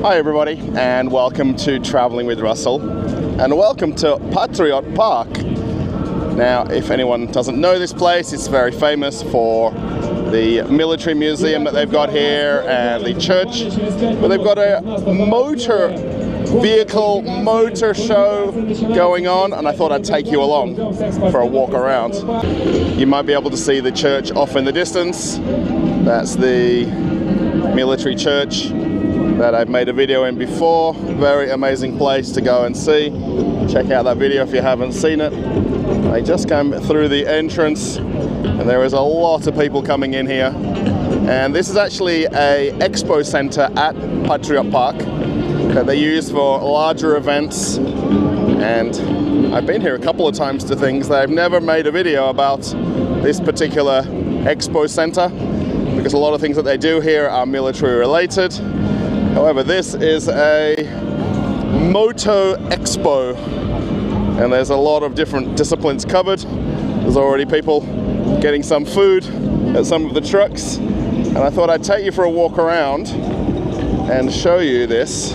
Hi everybody, and welcome to Traveling with Russell, and welcome to Patriot Park. Now, if anyone doesn't know this place, it's very famous for the military museum that they've got here and the church, but they've got a motor show going on, and I thought I'd take you along for a walk around. You might be able to see the church off in the distance. That's the military church that I've made a video in before. Very amazing place to go and see. Check out that video if you haven't seen it. I just came through the entrance and there is a lot of people coming in here. And this is actually a expo center at Patriot Park that they use for larger events. And I've been here a couple of times to things that I've never made a video about this particular expo center, because a lot of things that they do here are military related. However, this is a moto expo, and there's a lot of different disciplines covered. There's already people getting some food at some of the trucks, and I thought I'd take you for a walk around and show you this.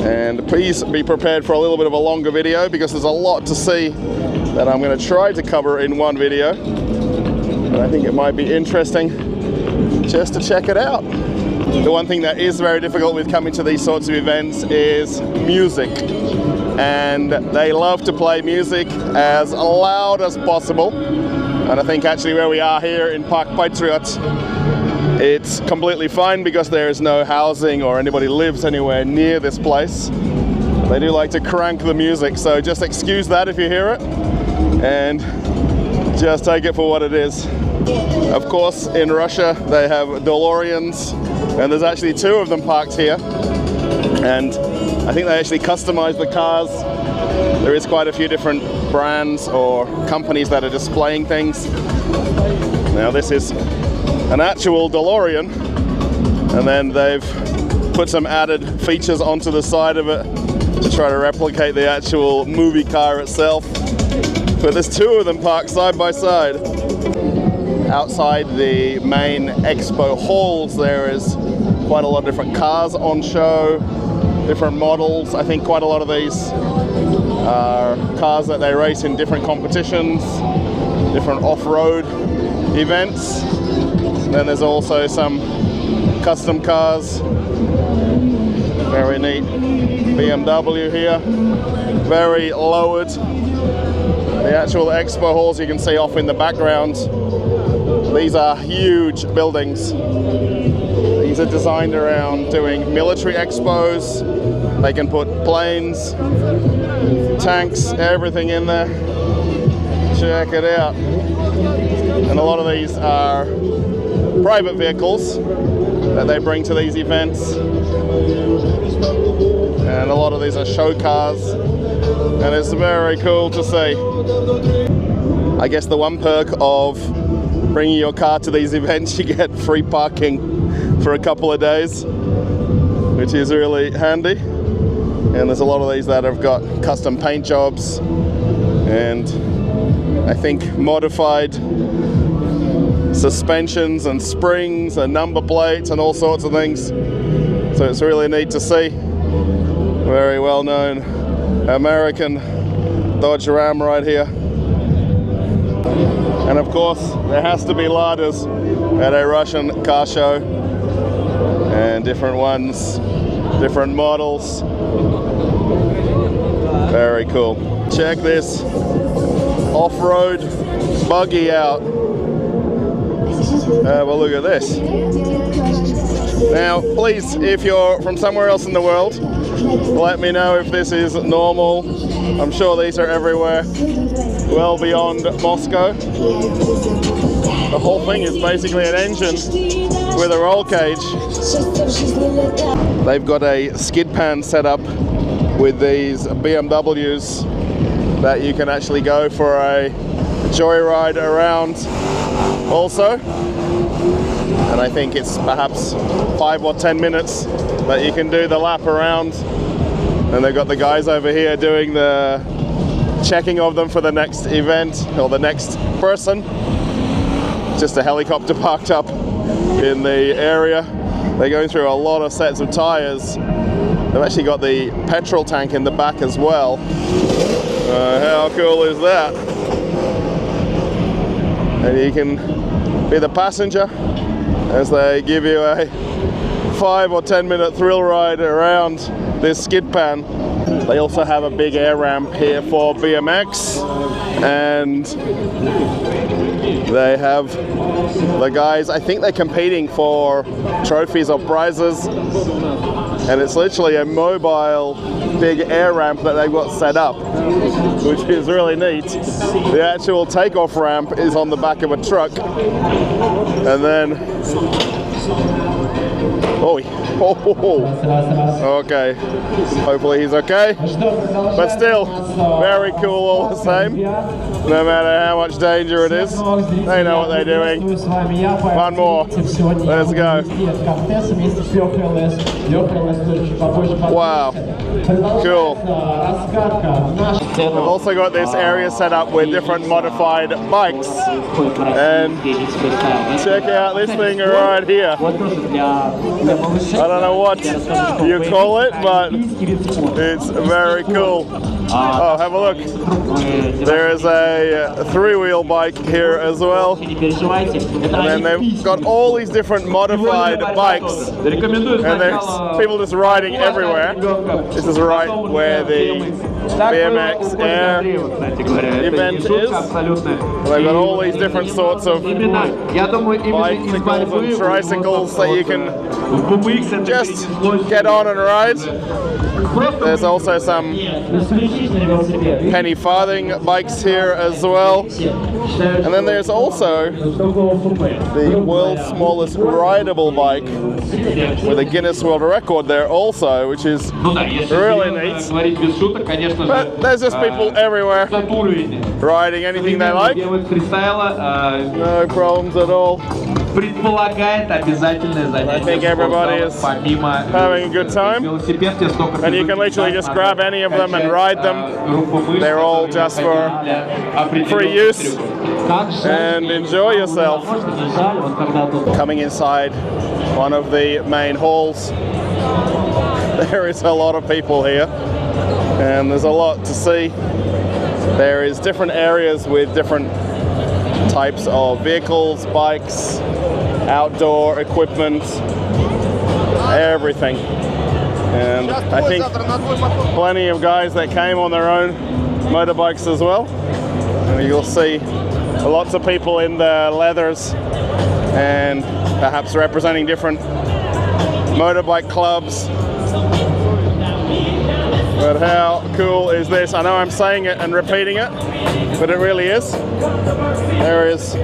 And please be prepared for a little bit of a longer video, because there's a lot to see that I'm going to try to cover in one video, but I think it might be interesting just to check it out. The one thing that is very difficult with coming to these sorts of events is music, and they love to play music as loud as possible. And I think actually where we are here in Park Patriot, it's completely fine because there is no housing or anybody lives anywhere near this place. They do like to crank the music, so just excuse that if you hear it and just take it for what it is. Of course, in Russia they have DeLoreans, and there's actually two of them parked here, and I think they actually customize the cars. There is quite a few different brands or companies that are displaying things. Now this is an actual DeLorean, and then they've put some added features onto the side of it to try to replicate the actual movie car itself. But there's two of them parked side by side. Outside the main expo halls, there is quite a lot of different cars on show, different models. I think quite a lot of these are cars that they race in different competitions, different off-road events. And then there's also some custom cars. Very neat BMW here, very lowered. The actual expo halls you can see off in the background. These are huge buildings. These are designed around doing military expos. They can put planes, tanks, everything in there. Check it out. And a lot of these are private vehicles that they bring to these events. And a lot of these are show cars. And it's very cool to see. I guess the one perk of bringing your car to these events, you get free parking for a couple of days, which is really handy. And there's a lot of these that have got custom paint jobs and I think modified suspensions and springs and number plates and all sorts of things. So it's really neat to see. Very well known American Dodge Ram right here. And of course, there has to be ladders at a Russian car show, and different ones, different models. Very cool. Check this off-road buggy out. Have a look at this. Now, please, if you're from somewhere else in the world, let me know if this is normal. I'm sure these are everywhere, well beyond Moscow. The whole thing is basically an engine with a roll cage. They've got a skid pan set up with these BMWs that you can actually go for a joyride around also. And I think it's perhaps 5 or 10 minutes that you can do the lap around. And they've got the guys over here doing the checking of them for the next event or the next person. Just a helicopter parked up in the area. They're going through a lot of sets of tires. They've actually got the petrol tank in the back as well. How cool is that? And you can be the passenger as they give you a 5 or 10 minute thrill ride around this skid pan. They also have a big air ramp here for BMX, and they have the guys, I think they're competing for trophies or prizes, and it's literally a mobile big air ramp that they've got set up, which is really neat. The actual takeoff ramp is on the back of a truck, and then okay, hopefully he's okay, but still very cool all the same, no matter how much danger it is. They know what they're doing. One more, let's go. Wow, cool. I've also got this area set up with different modified bikes, and check out this thing right here. I don't know what you call it, but it's very cool. Oh, have a look. There is a three-wheel bike here as well. And then they've got all these different modified bikes. And there's people just riding everywhere. This is right where the BMX Air event is. They've got all these different sorts of bicycles and tricycles that you can just get on and ride. There's also some penny farthing bikes here as well. And then there's also the world's smallest rideable bike with a Guinness World Record there also, which is really neat. But there's just people everywhere riding anything they like. No problems at all. I think everybody is having a good time, and you can literally just grab any of them and ride them. They're all just for free use, and enjoy yourself. Coming inside one of the main halls, there is a lot of people here, and there's a lot to see. There is different areas with different types of vehicles, bikes, outdoor equipment, everything. And I think plenty of guys that came on their own motorbikes as well. And you'll see lots of people in the leathers and perhaps representing different motorbike clubs. But how cool is this? I know I'm saying it and repeating it, but it really is. There is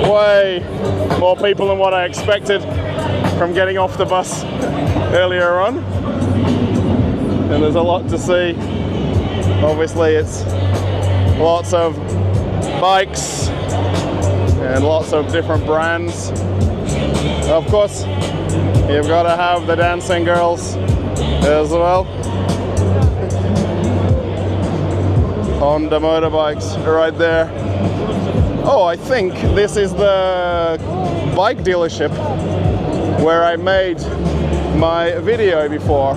way more people than what I expected from getting off the bus earlier on. And there's a lot to see. Obviously it's lots of bikes and lots of different brands. Of course, you've got to have the dancing girls as well. Honda motorbikes right there. Oh, I think this is the bike dealership where I made my video before.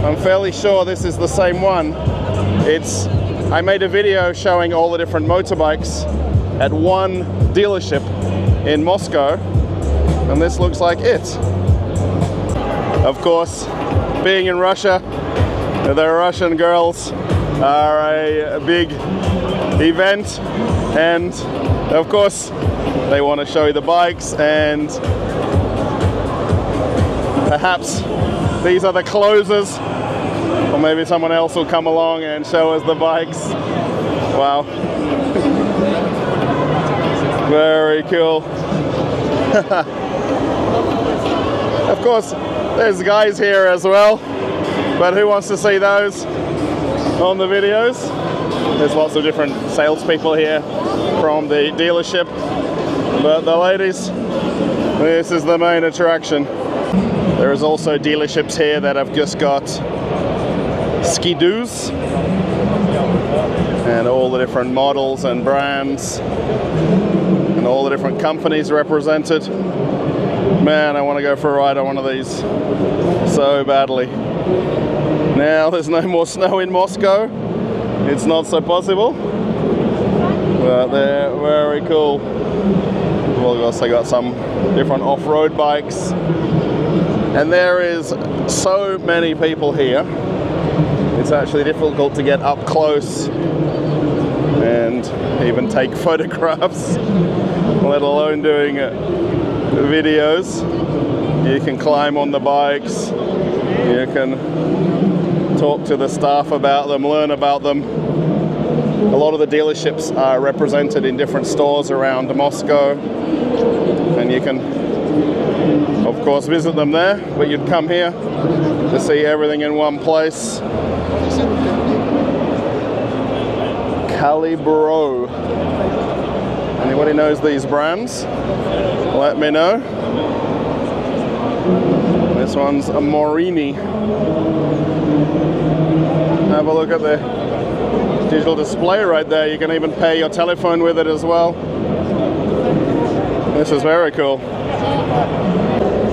I'm fairly sure this is the same one. I made a video showing all the different motorbikes at one dealership in Moscow, and this looks like it. Of course, being in Russia, the Russian girls are a big event, and of course they want to show you the bikes, and perhaps these are the closers, or maybe someone else will come along and show us the bikes. Wow. Very cool. Of course, there's guys here as well, but who wants to see those on the videos? There's lots of different salespeople here from the dealership, but the ladies, this is the main attraction. There is also dealerships here that have just got ski-doos and all the different models and brands and all the different companies represented. Man, I want to go for a ride on one of these so badly. Now there's no more snow in Moscow. It's not so possible. But they're very cool. We've also got some different off-road bikes. And there is so many people here. It's actually difficult to get up close and even take photographs, let alone doing videos. You can climb on the bikes, you can talk to the staff about them, learn about them. A lot of the dealerships are represented in different stores around Moscow, and you can of course visit them there, but you'd come here to see everything in one place. Calibro. Anybody knows these brands? Let me know. This one's a Morini. Have a look at the digital display right there. You can even pay your telephone with it as well. This is very cool.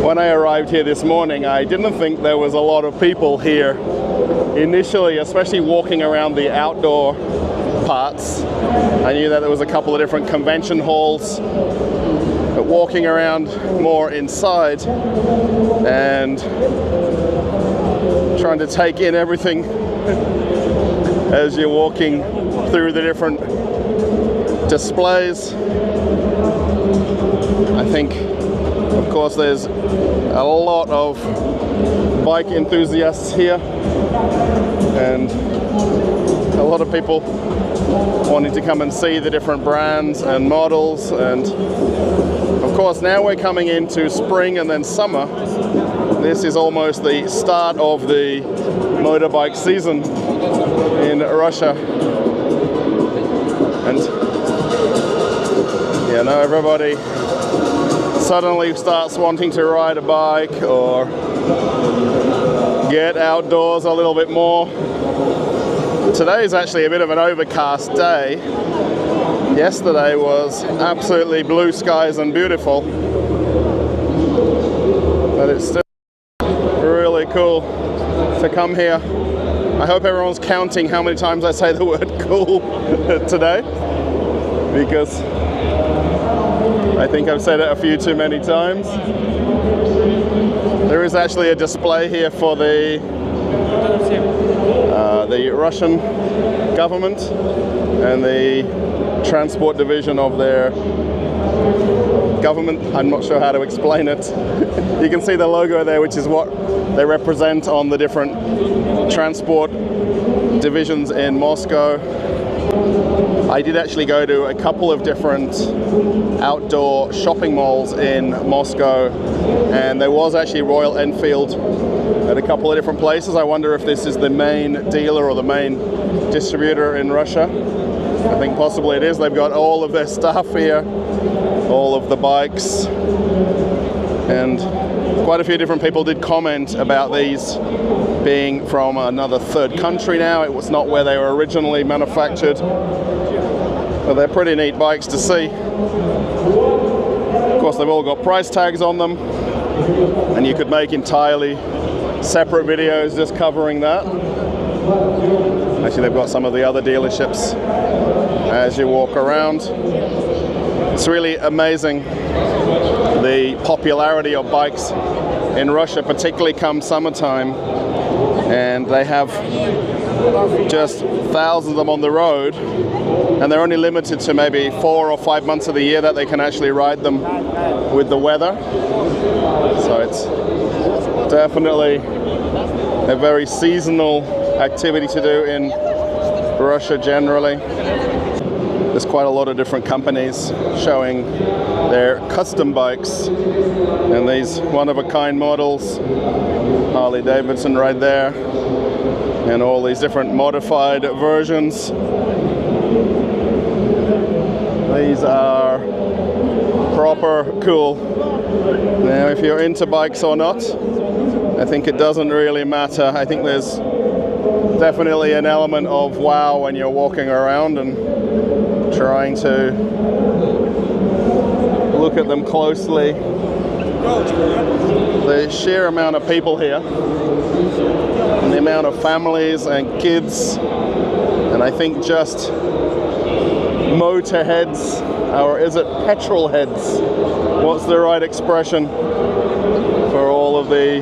When I arrived here this morning, I didn't think there was a lot of people here initially, especially walking around the outdoor parts. I knew that there was a couple of different convention halls, but walking around more inside and trying to take in everything as you're walking through the different displays. I think, of course, there's a lot of bike enthusiasts here and a lot of people wanting to come and see the different brands and models. And of course, now we're coming into spring and then summer. This is almost the start of the motorbike season in Russia. And you know, everybody suddenly starts wanting to ride a bike or get outdoors a little bit more. Today is actually a bit of an overcast day. Yesterday was absolutely blue skies and beautiful, but it's still really cool to come here. I hope everyone's counting how many times I say the word cool today, because I think I've said it a few too many times. There is actually a display here for the Russian government and the transport division of their government. I'm not sure how to explain it. You can see the logo there, which is what they represent on the different transport divisions in Moscow. I did actually go to a couple of different outdoor shopping malls in Moscow, and there was actually Royal Enfield at a couple of different places. I wonder if this is the main dealer or the main distributor in Russia. I think possibly it is. They've got all of their stuff here, all of the bikes, and quite a few different people did comment about these being from another third country now. It was not where they were originally manufactured. But they're pretty neat bikes to see. Of course, they've all got price tags on them, and you could make entirely separate videos just covering that. Actually, they've got some of the other dealerships as you walk around. It's really amazing the popularity of bikes in Russia, particularly come summertime, and they have just thousands of them on the road, and they're only limited to maybe 4 or 5 months of the year that they can actually ride them with the weather. So it's definitely a very seasonal activity to do in Russia generally. There's quite a lot of different companies showing their custom bikes, and these one-of-a-kind models, Harley Davidson right there, and all these different modified versions. These are proper cool. Now, if you're into bikes or not, I think it doesn't really matter. I think there's definitely an element of wow when you're walking around and trying to look at them closely the sheer amount of people here, and the amount of families and kids, and I think just motorheads, or is it petrol heads? What's the right expression for all of the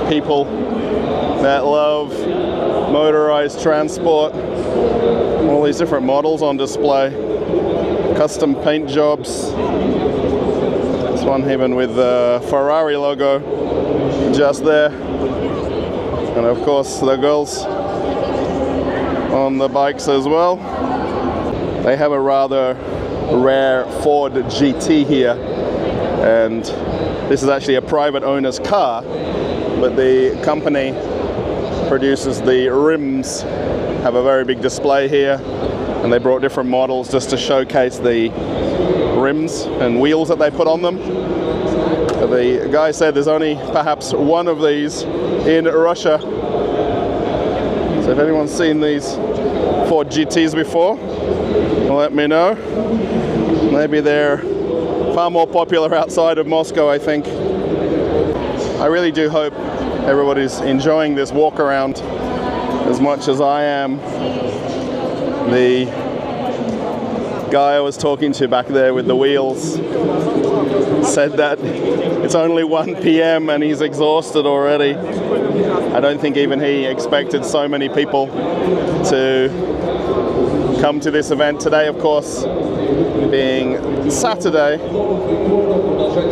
people that love motorized transport? All these different models on display, custom paint jobs. This one even with the Ferrari logo just there, and of course the girls on the bikes as well. They have a rather rare Ford GT here, and this is actually a private owner's car, but the company produces the rims, have a very big display here, and they brought different models just to showcase the rims and wheels that they put on them. The guy said there's only perhaps one of these in Russia. So if anyone's seen these Ford GTs before, let me know. Maybe they're far more popular outside of Moscow, I think. I really do hope everybody's enjoying this walk around as much as I am. The guy I was talking to back there with the wheels said that it's only 1 p.m. and he's exhausted already. I don't think even he expected so many people to come to this event today, of course, being Saturday.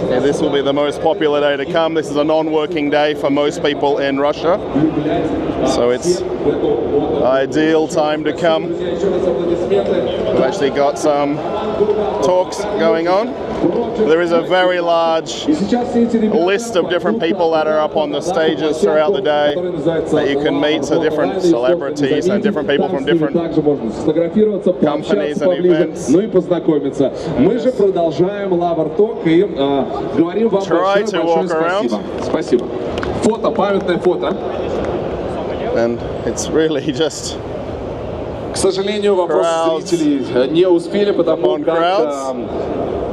Yeah, this will be the most popular day to come. This is a non-working day for most people in Russia, so it's ideal time to come. We've actually got some talks going on. There is a very large list of different people that are up on the stages throughout the day that you can meet, so different celebrities and different people from different companies and events. Try to walk around. And it's really just К сожалению, вопросы зрителей не успели, потому как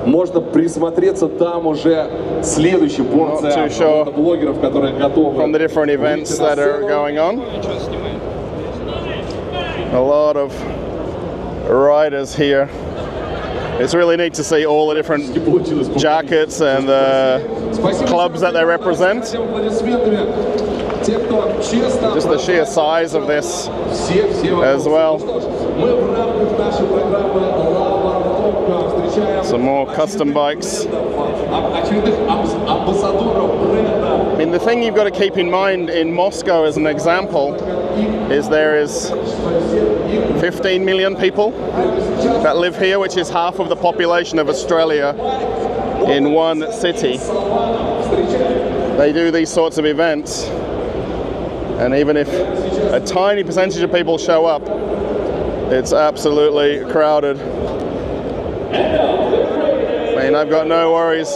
можно присмотреться, там уже следующая порция блогеров, которые готовы. From the different events that are going on. A lot of riders here. It's really neat to see all the different jackets and the clubs that they represent. Just the sheer size of this as well. Some more custom bikes. I mean, the thing you've got to keep in mind in Moscow as an example is there is 15 million people that live here, which is half of the population of Australia in one city. They do these sorts of events, and even if a tiny percentage of people show up, it's absolutely crowded. I mean, I've got no worries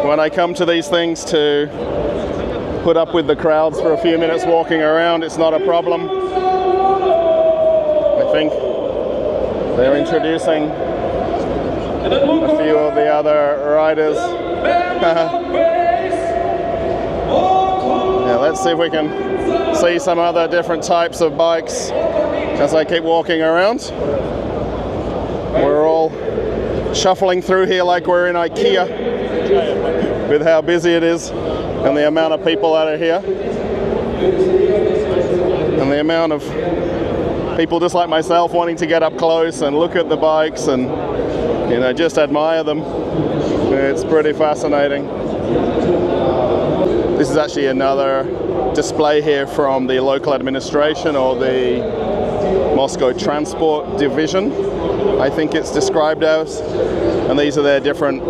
when I come to these things to put up with the crowds for a few minutes walking around. It's not a problem. I think they're introducing a few of the other riders. Yeah, let's see if we can see some other different types of bikes as I keep walking around. We're all shuffling through here like we're in IKEA with how busy it is and the amount of people that are here and the amount of people just like myself wanting to get up close and look at the bikes and, you know, just admire them. It's pretty fascinating. This is actually another display here from the local administration, or the Moscow Transport Division, I think it's described as. And these are their different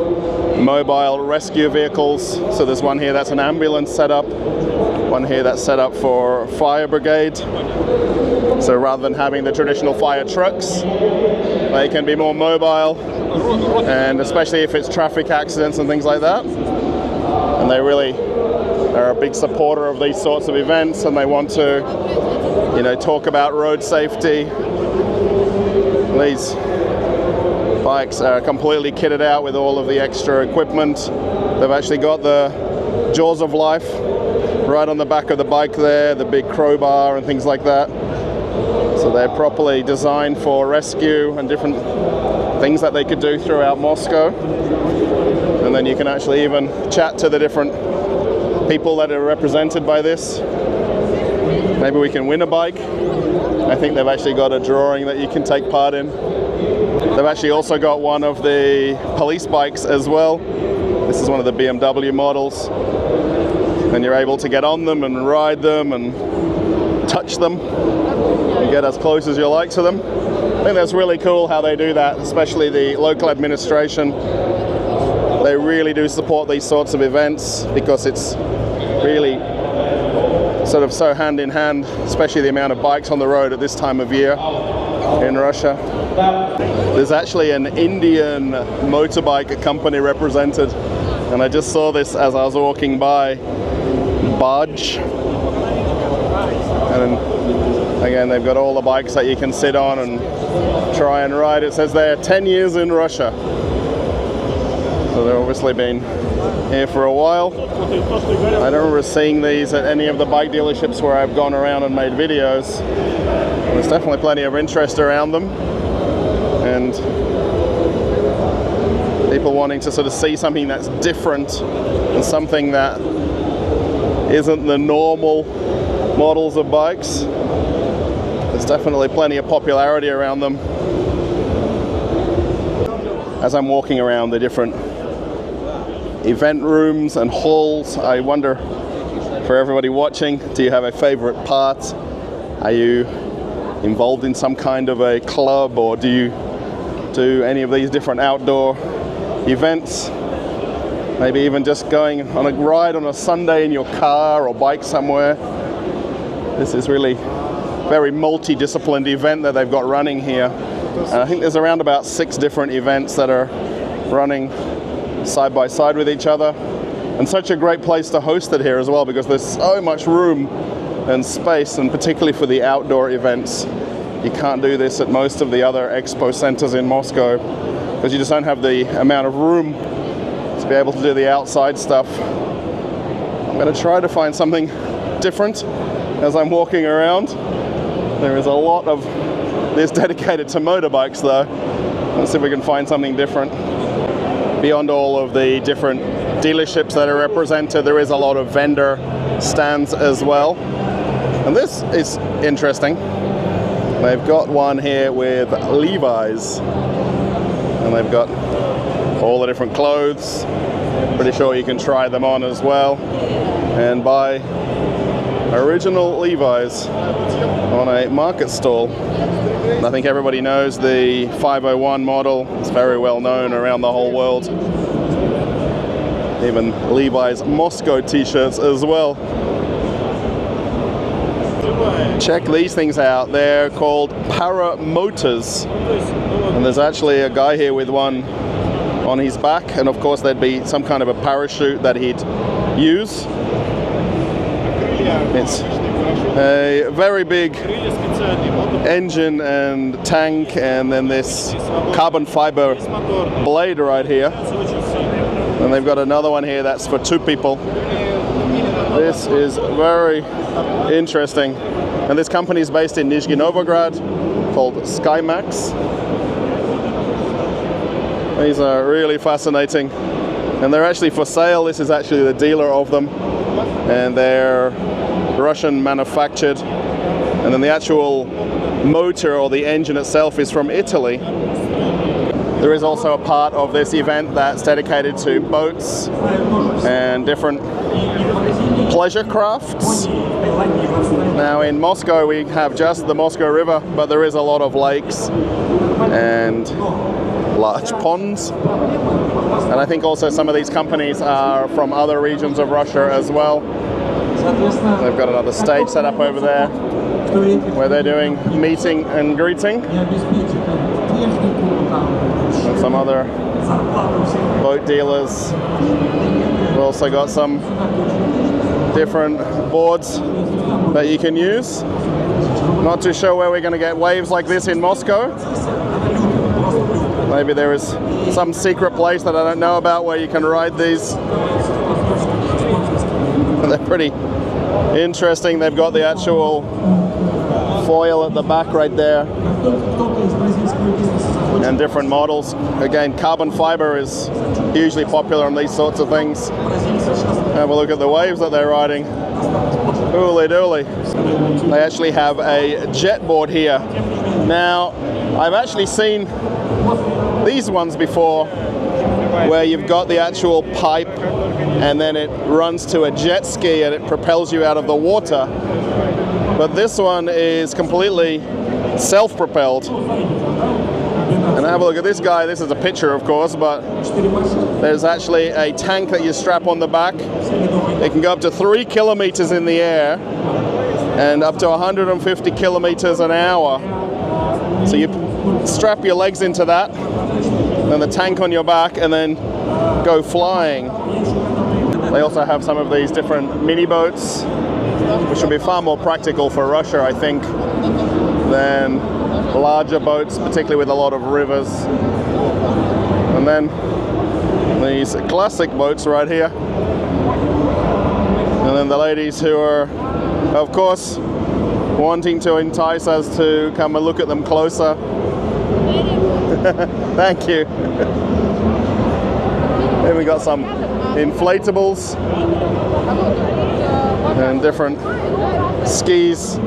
mobile rescue vehicles. So there's one here that's an ambulance setup, one here that's set up for fire brigade. So rather than having the traditional fire trucks, they can be more mobile, and especially if it's traffic accidents and things like that. And they really are a big supporter of these sorts of events, and they want to, you know, talk about road safety. These Bikes are completely kitted out with all of the extra equipment. They've actually got the Jaws of Life right on the back of the bike there, the big crowbar and things like that. So they're properly designed for rescue and different things that they could do throughout Moscow. And then you can actually even chat to the different people that are represented by this. Maybe we can win a bike. I think they've actually got a drawing that you can take part in. They've actually also got one of the police bikes as well. This is one of the BMW models. And you're able to get on them and ride them and touch them and get as close as you like to them. I think that's really cool how they do that, especially the local administration. They really do support these sorts of events because it's really sort of so hand in hand, especially the amount of bikes on the road at this time of year in Russia. There's actually an Indian motorbike company represented, and I just saw this as I was walking by. Baj. And again, they've got all the bikes that you can sit on and try and ride. It says they're 10 years in Russia. So they've obviously been here for a while. I don't remember seeing these at any of the bike dealerships where I've gone around and made videos. There's definitely plenty of interest around them. And people wanting to sort of see something that's different and something that isn't the normal models of bikes. There's definitely plenty of popularity around them. As I'm walking around the different event rooms and halls, I wonder, for everybody watching, do you have a favorite part? Are you involved in some kind of a club, or do you do any of these different outdoor events? Maybe even just going on a ride on a Sunday in your car or bike somewhere. This is really a very multidisciplined event that they've got running here. And I think there's around about 6 different events that are running side by side with each other. And such a great place to host it here as well, because there's so much room and space, and particularly for the outdoor events. You can't do this at most of the other expo centers in Moscow because you just don't have the amount of room to be able to do the outside stuff. I'm going to try to find something different as I'm walking around. There is a lot of this dedicated to motorbikes though. Let's see if we can find something different. Beyond all of the different dealerships that are represented, there is a lot of vendor stands as well. And this is interesting. They've got one here with Levi's, and they've got all the different clothes. Pretty sure you can try them on as well and buy original Levi's on a market stall. And I think everybody knows the 501 model. It's very well known around the whole world. Even Levi's Moscow t-shirts as well. Check these things out. They're called Para Motors, and there's actually a guy here with one on his back, and of course there'd be some kind of a parachute that he'd use. It's a very big engine and tank, and then this carbon fiber blade right here, and they've got another one here that's for 2 people. This is very interesting, and this company is based in Nizhny Novgorod, called SkyMax. These are really fascinating, and they're actually for sale. This is actually the dealer of them, and they're Russian manufactured, and then the actual motor or the engine itself is from Italy. There is also a part of this event that's dedicated to boats and different pleasure crafts. Now in Moscow we have just the Moscow River, but there is a lot of lakes and large ponds. And I think also some of these companies are from other regions of Russia as well. They've got another stage set up over there where they're doing meeting and greeting. And some other boat dealers. We've also got some different boards that you can use. Not too sure where we're going to get waves like this in Moscow. Maybe there is some secret place that I don't know about where you can ride these. They're pretty interesting. They've got the actual foil at the back right there, and different models. Again, carbon fiber is hugely popular on these sorts of things. Have a look at the waves that they're riding. Hooly dooly. They actually have a jet board here. Now, I've actually seen these ones before, where you've got the actual pipe and then it runs to a jet ski and it propels you out of the water. But this one is completely self-propelled. And have a look at this guy. This is a picture, of course, but there's actually a tank that you strap on the back. It can go up to 3 kilometers in the air and up to 150 kilometers an hour. So you strap your legs into that, and the tank on your back, and then go flying. They also have some of these different mini boats, which will be far more practical for Russia, I think, than larger boats, particularly with a lot of rivers. And then these classic boats right here. And then the ladies who are, of course, wanting to entice us to come and look at them closer. Thank you. Then we got some inflatables and different skis.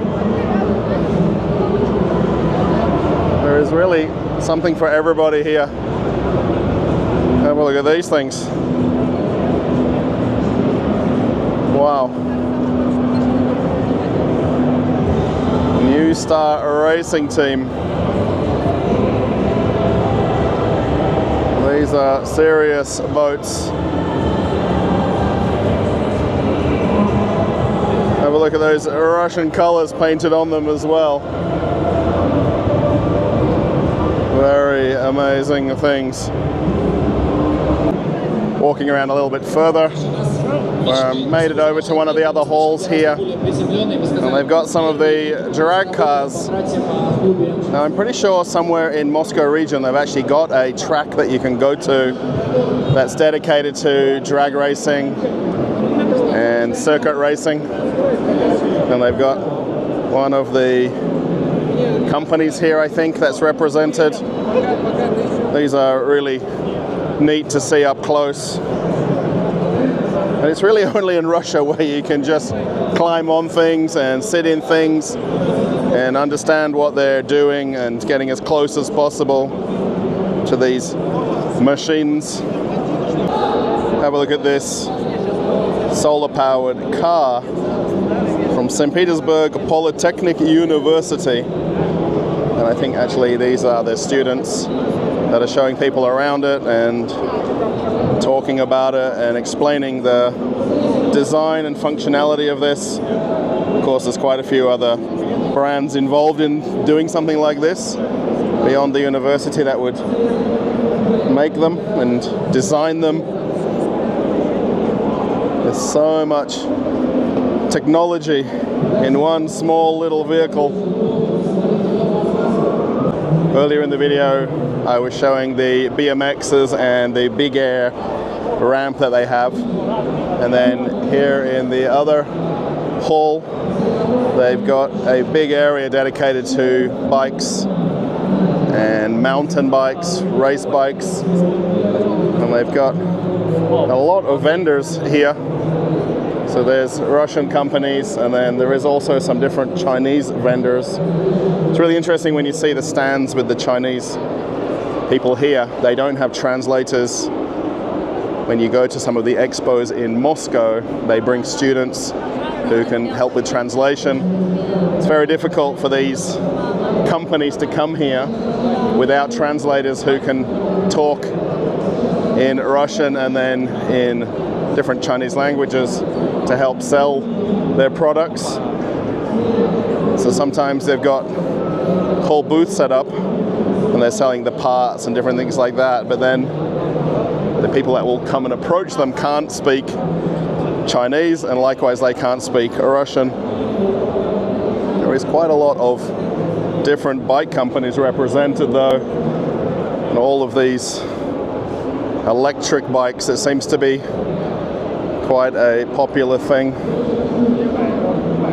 There is really something for everybody here. Have a look at these things. Wow. New Star Racing Team. These are serious boats. Have a look at those Russian colors painted on them as well. Very amazing things. Walking around a little bit further, made it over to one of the other halls here, and they've got some of the drag cars. Now I'm pretty sure somewhere in Moscow region they've actually got a track that you can go to that's dedicated to drag racing and circuit racing, and they've got one of the companies here, I think, that's represented. These are really neat to see up close. And it's really only in Russia where you can just climb on things and sit in things and understand what they're doing and getting as close as possible to these machines. Have a look at this solar-powered car from St. Petersburg Polytechnic University. And I think actually these are the students that are showing people around it and talking about it and explaining the design and functionality of this. Of course, there's quite a few other brands involved in doing something like this beyond the university that would make them and design them. There's so much technology in one small little vehicle. Earlier in the video, I was showing the BMXs and the big air ramp that they have. And then here in the other hall, they've got a big area dedicated to bikes and mountain bikes, race bikes. And they've got a lot of vendors here. So there's Russian companies, and then there is also some different Chinese vendors. It's really interesting when you see the stands with the Chinese people here. They don't have translators. When you go to some of the expos in Moscow, they bring students who can help with translation. It's very difficult for these companies to come here without translators who can talk in Russian and then in different Chinese languages to help sell their products. So sometimes they've got whole booths set up and they're selling the parts and different things like that, but then the people that will come and approach them can't speak Chinese, and likewise they can't speak Russian. There is quite a lot of different bike companies represented though. And all of these electric bikes, it seems to be quite a popular thing.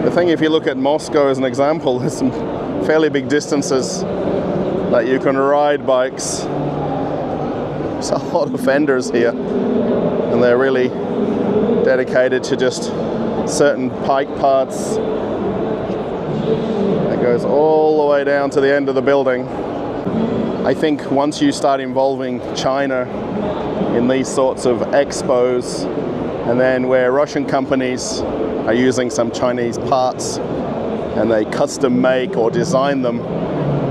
The thing, if you look at Moscow as an example, there's some fairly big distances that you can ride bikes. There's a lot of vendors here, and they're really dedicated to just certain bike parts. It goes all the way down to the end of the building. I think once you start involving China in these sorts of expos, and then where Russian companies are using some Chinese parts and they custom make or design them,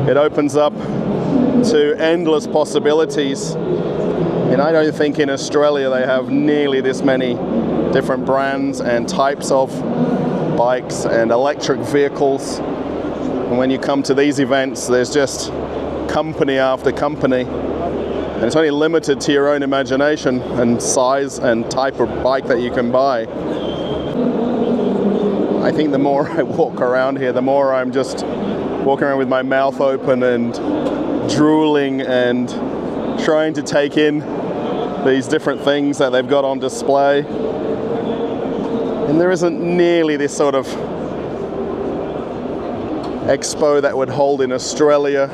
it opens up to endless possibilities. And I don't think in Australia they have nearly this many different brands and types of bikes and electric vehicles. And when you come to these events, there's just company after company. And it's only limited to your own imagination and size and type of bike that you can buy. I think the more I walk around here, the more I'm just walking around with my mouth open and drooling and trying to take in these different things that they've got on display. And there isn't nearly this sort of expo that would hold in Australia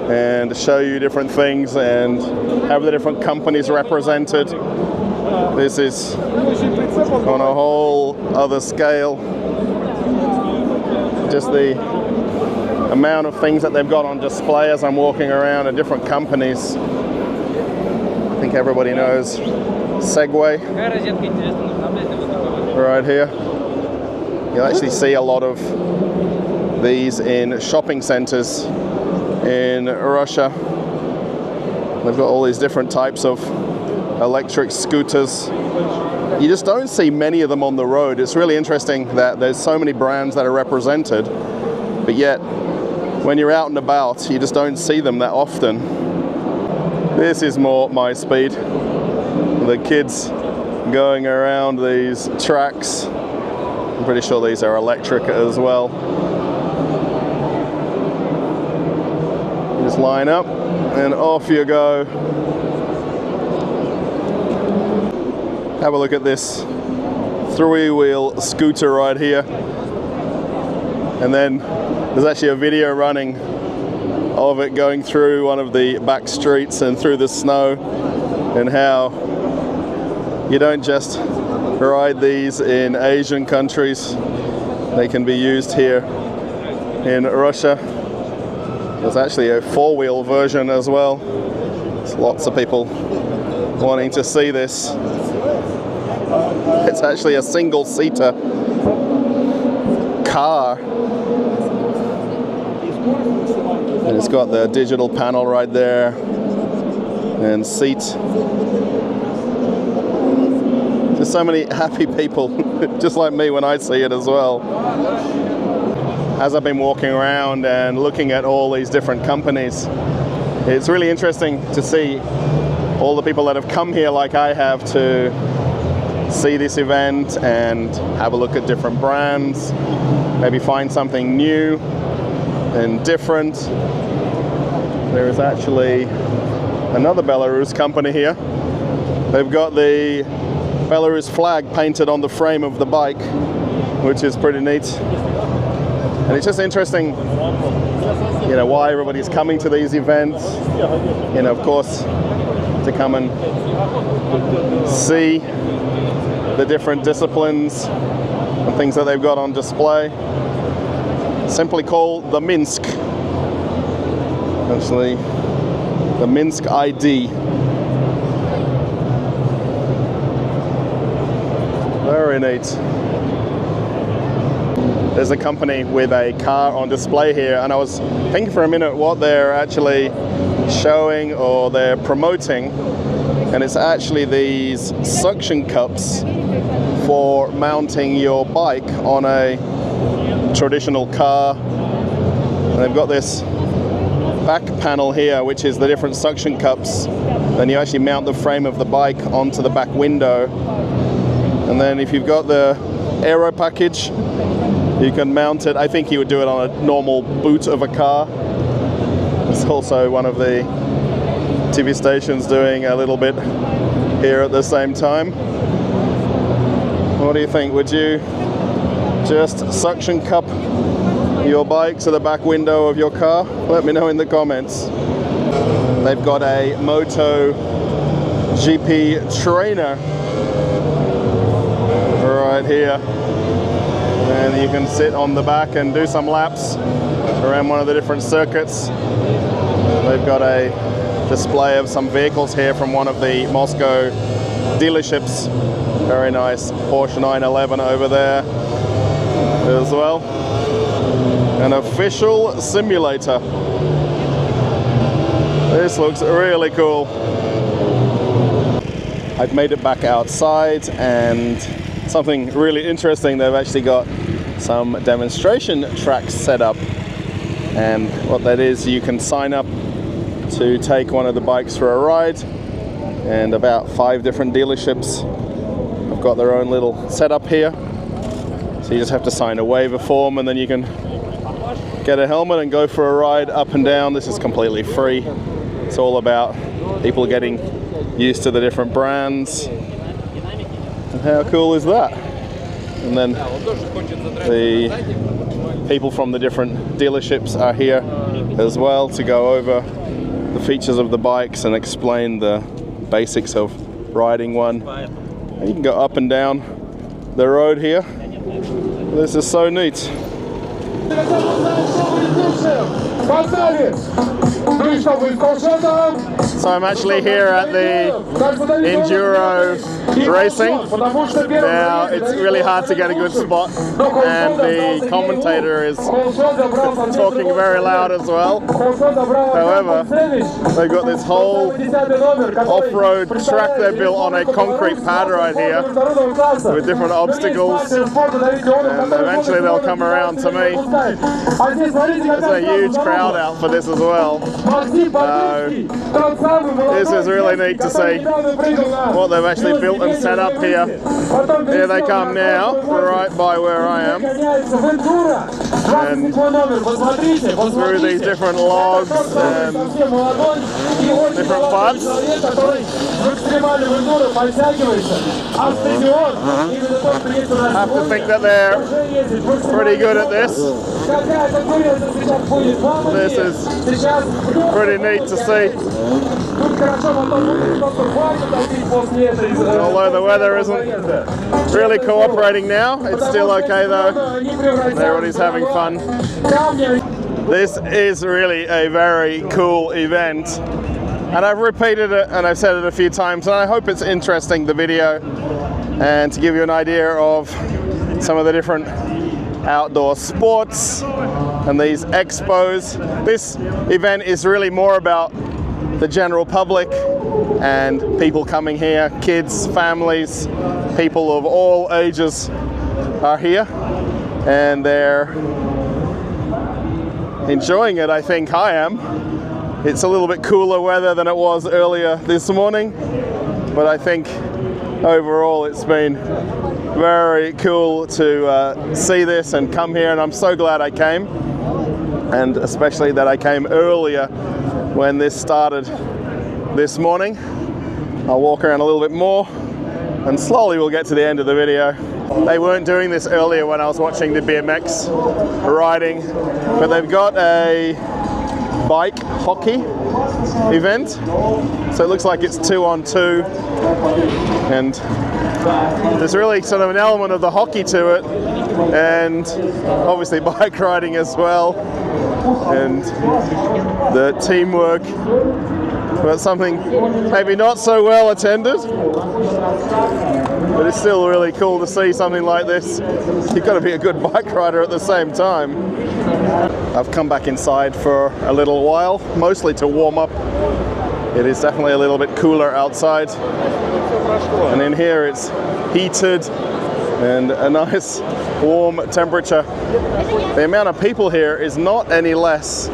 and show you different things and have the different companies represented. This is on a whole other scale. Just the amount of things that they've got on display as I'm walking around at different companies. I think everybody knows Segway right here. You'll actually see a lot of these in shopping centers in Russia. They've got all these different types of electric scooters. You just don't see many of them on the road. It's really interesting that there's so many brands that are represented, but yet when you're out and about, you just don't see them that often. This is more my speed. The kids going around these tracks. I'm pretty sure these are electric as well. You just line up and off you go. Have a look at this three-wheel scooter right here. And then there's actually a video running of it going through one of the back streets and through the snow, and how you don't just ride these in Asian countries, they can be used here in Russia. There's actually a four-wheel version as well. There's lots of people wanting to see this. It's actually a single-seater car. And it's got the digital panel right there and seat. There's so many happy people, just like me when I see it as well. As I've been walking around and looking at all these different companies, it's really interesting to see all the people that have come here like I have to see this event and have a look at different brands, maybe find something new and different. There is actually another Belarus company here. They've got the Belarus flag painted on the frame of the bike, which is pretty neat. And it's just interesting, you know, why everybody's coming to these events. You know, of course, to come and see the different disciplines and things that they've got on display. Simply called the Minsk. Actually, the Minsk ID. Very neat. There's a company with a car on display here, and I was thinking for a minute what they're actually showing or they're promoting, and it's actually these suction cups for mounting your bike on a traditional car. And they've got this back panel here, which is the different suction cups. Then you actually mount the frame of the bike onto the back window. And then if you've got the aero package, you can mount it. I think you would do it on a normal boot of a car. It's also one of the TV station's doing a little bit here at the same time. What do you think? Would you just suction cup your bike to the back window of your car? Let me know in the comments. They've got a MotoGP trainer right here, and you can sit on the back and do some laps around one of the different circuits. They've got a display of some vehicles here from one of the Moscow dealerships. Very nice Porsche 911 over there as well. An official simulator. This looks really cool. I've made it back outside, and something really interesting, they've actually got some demonstration tracks set up. And what that is, you can sign up to take one of the bikes for a ride, and about 5 different dealerships have got their own little setup here. So you just have to sign a waiver form, and then you can get a helmet and go for a ride up and down. This is completely free. It's all about people getting used to the different brands. And how cool is that? And then the people from the different dealerships are here as well to go over the features of the bikes and explain the basics of riding one. And you can go up and down the road here. This is so neat. So I'm actually here at the Enduro racing. Now it's really hard to get a good spot, and the commentator is talking very loud as well. However, they've got this whole off-road track they built on a concrete pad right here with different obstacles, and eventually they'll come around to me. There's a huge crowd out for this as well. This is really neat to see what they've actually built and set up here. Here they come now, right by where I am. And through these different logs and different parts. I have to think that they're pretty good at this. This is pretty neat to see. Although the weather isn't really cooperating now, it's still okay though. Everybody's having fun. This is really a very cool event, and I've repeated it and I've said it a few times, and I hope it's interesting, the video, and to give you an idea of some of the different outdoor sports and these expos. This event is really more about the general public and people coming here. Kids, families, people of all ages are here, and they're enjoying it. I think I am. It's a little bit cooler weather than it was earlier this morning, but I think overall it's been very cool to see this and come here, and I'm so glad I came, and especially that I came earlier when this started this morning. I'll walk around a little bit more and slowly we'll get to the end of the video. They weren't doing this earlier when I was watching the BMX riding, but they've got a bike hockey event, so it looks like it's 2-on-2, and there's really sort of an element of the hockey to it, and obviously bike riding as well, and the teamwork, but something maybe not so well attended. But it's still really cool to see something like this. You've got to be a good bike rider at the same time. I've come back inside for a little while, mostly to warm up. It is definitely a little bit cooler outside. And in here it's heated and a nice warm temperature. The amount of people here is not any less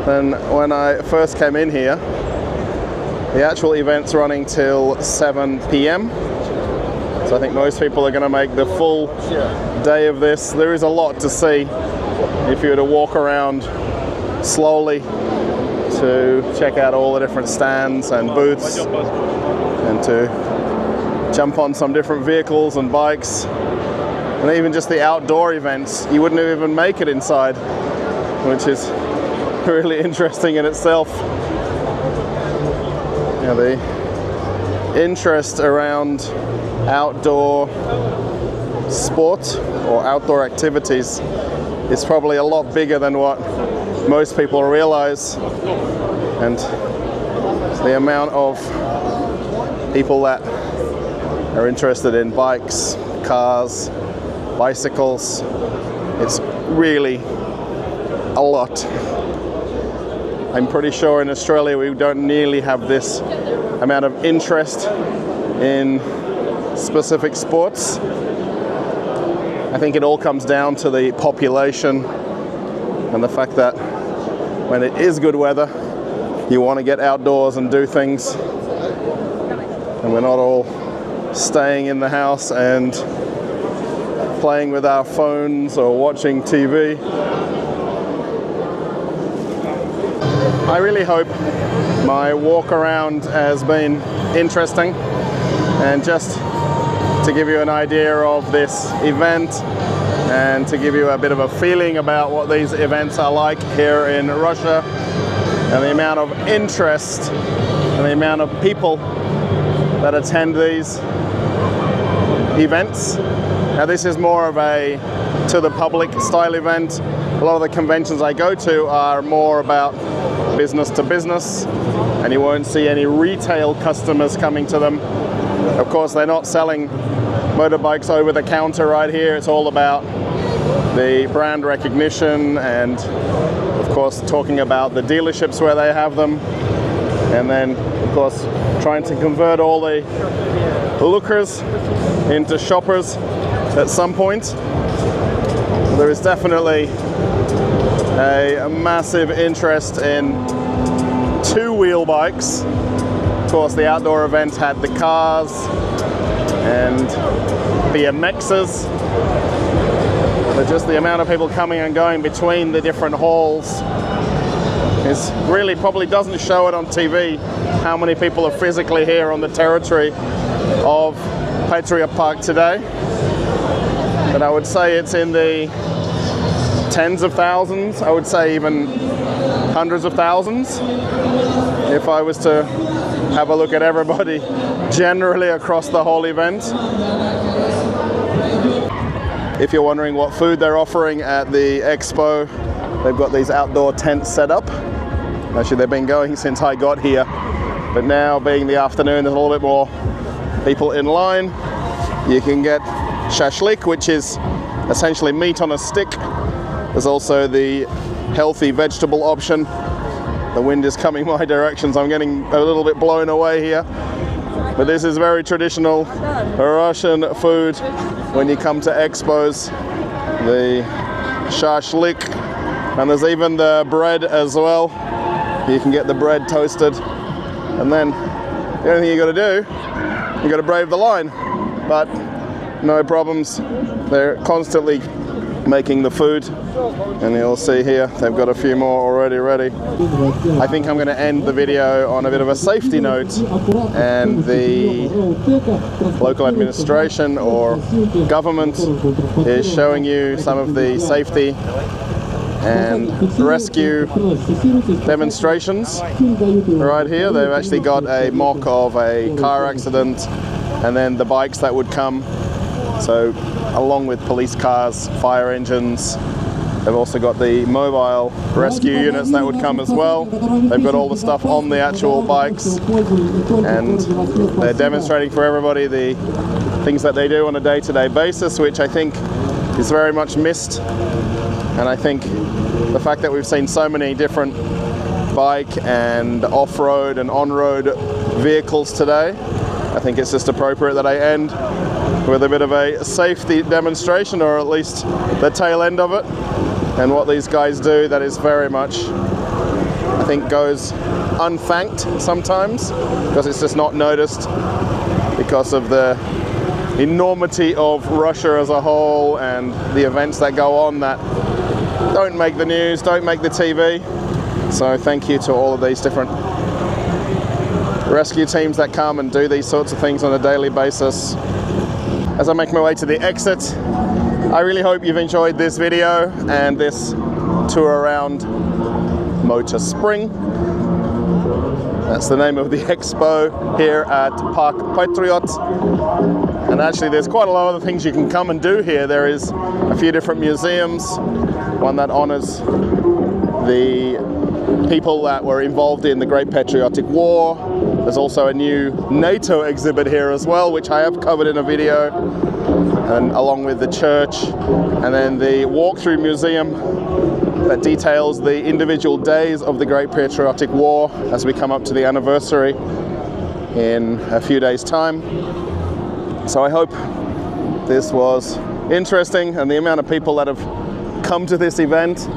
than when I first came in here. The actual event's running till 7 p.m. So I think most people are going to make the full day of this. There is a lot to see if you were to walk around slowly to check out all the different stands and booths and to jump on some different vehicles and bikes, and even just the outdoor events. You wouldn't even make it inside, which is really interesting in itself. You know, the interest around outdoor sport or outdoor activities is probably a lot bigger than what most people realize, and the amount of people that are interested in bikes, cars, bicycles, it's really a lot. I'm pretty sure in Australia we don't nearly have this amount of interest in specific sports. I think it all comes down to the population and the fact that when it is good weather, you want to get outdoors and do things, and we're not all staying in the house and playing with our phones or watching TV. I really hope my walk around has been interesting, and just to give you an idea of this event and to give you a bit of a feeling about what these events are like here in Russia, and the amount of interest and the amount of people that attend these events. Now this is more of a to the public style event. A lot of the conventions I go to are more about business to business, and you won't see any retail customers coming to them. Of course, they're not selling motorbikes over the counter right here. It's all about the brand recognition and, of course, talking about the dealerships where they have them, and then, of course, trying to convert all the lookers into shoppers at some point. There is definitely a massive interest in two-wheel bikes. Of course, the outdoor event had the cars and BMXs, but just the amount of people coming and going between the different halls is really probably doesn't show it on TV how many people are physically here on the territory of Patriot Park today. But I would say it's in the tens of thousands, I would say even hundreds of thousands, if I was to have a look at everybody generally across the whole event. If you're wondering what food they're offering at the expo, they've got these outdoor tents set up. Actually, they've been going since I got here, but now being the afternoon, there's a little bit more people in line. You can get shashlik, which is essentially meat on a stick. There's also the healthy vegetable option. The wind is coming my direction, so I'm getting a little bit blown away here. But this is very traditional Russian food when you come to expos. The shashlik, and there's even the bread as well. You can get the bread toasted, and then the only thing you got to do, you got to brave the line. But no problems. They're constantly making the food, and you'll see here they've got a few more already ready. I think I'm going to end the video on a bit of a safety note, and the local administration or government is showing you some of the safety and rescue demonstrations right here. They've actually got a mock of a car accident and then the bikes that would come. So along with police cars, fire engines, they've also got the mobile rescue units that would come as well. They've got all the stuff on the actual bikes, and they're demonstrating for everybody the things that they do on a day-to-day basis, which I think is very much missed. And I think the fact that we've seen so many different bike and off-road and on-road vehicles today, I think it's just appropriate that I end with a bit of a safety demonstration, or at least the tail end of it, and what these guys do that is very much, I think, goes unthanked sometimes, because it's just not noticed because of the enormity of Russia as a whole and the events that go on that don't make the news, don't make the TV. So thank you to all of these different rescue teams that come and do these sorts of things on a daily basis. As I make my way to the exit, I really hope you've enjoyed this video and this tour around MotoSpring. That's the name of the expo here at Park Patriot. And actually there's quite a lot of other things you can come and do here. There is a few different museums, one that honors the people that were involved in the Great Patriotic War. There's also a new NATO exhibit here as well, which I have covered in a video, and along with the church. And then the walkthrough museum that details the individual days of the Great Patriotic War as we come up to the anniversary in a few days' time. So I hope this was interesting, and the amount of people that have come to this event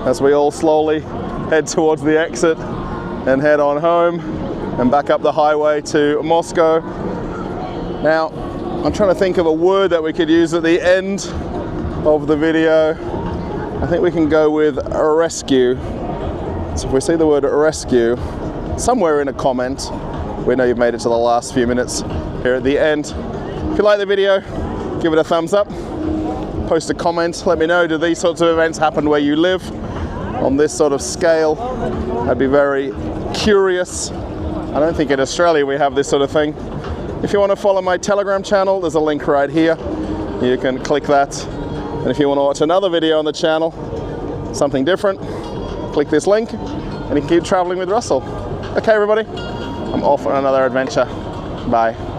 as we all slowly head towards the exit and head on home and back up the highway to Moscow. Now, I'm trying to think of a word that we could use at the end of the video. I think we can go with a rescue. So if we see the word rescue somewhere in a comment, we know you've made it to the last few minutes here at the end. If you like the video, give it a thumbs up, post a comment, let me know, do these sorts of events happen where you live on this sort of scale? I'd be very curious. I don't think in Australia we have this sort of thing. If you want to follow my Telegram channel, there's a link right here. You can click that. And if you want to watch another video on the channel, something different, click this link and you can keep traveling with Russell. Okay everybody, I'm off on another adventure. Bye.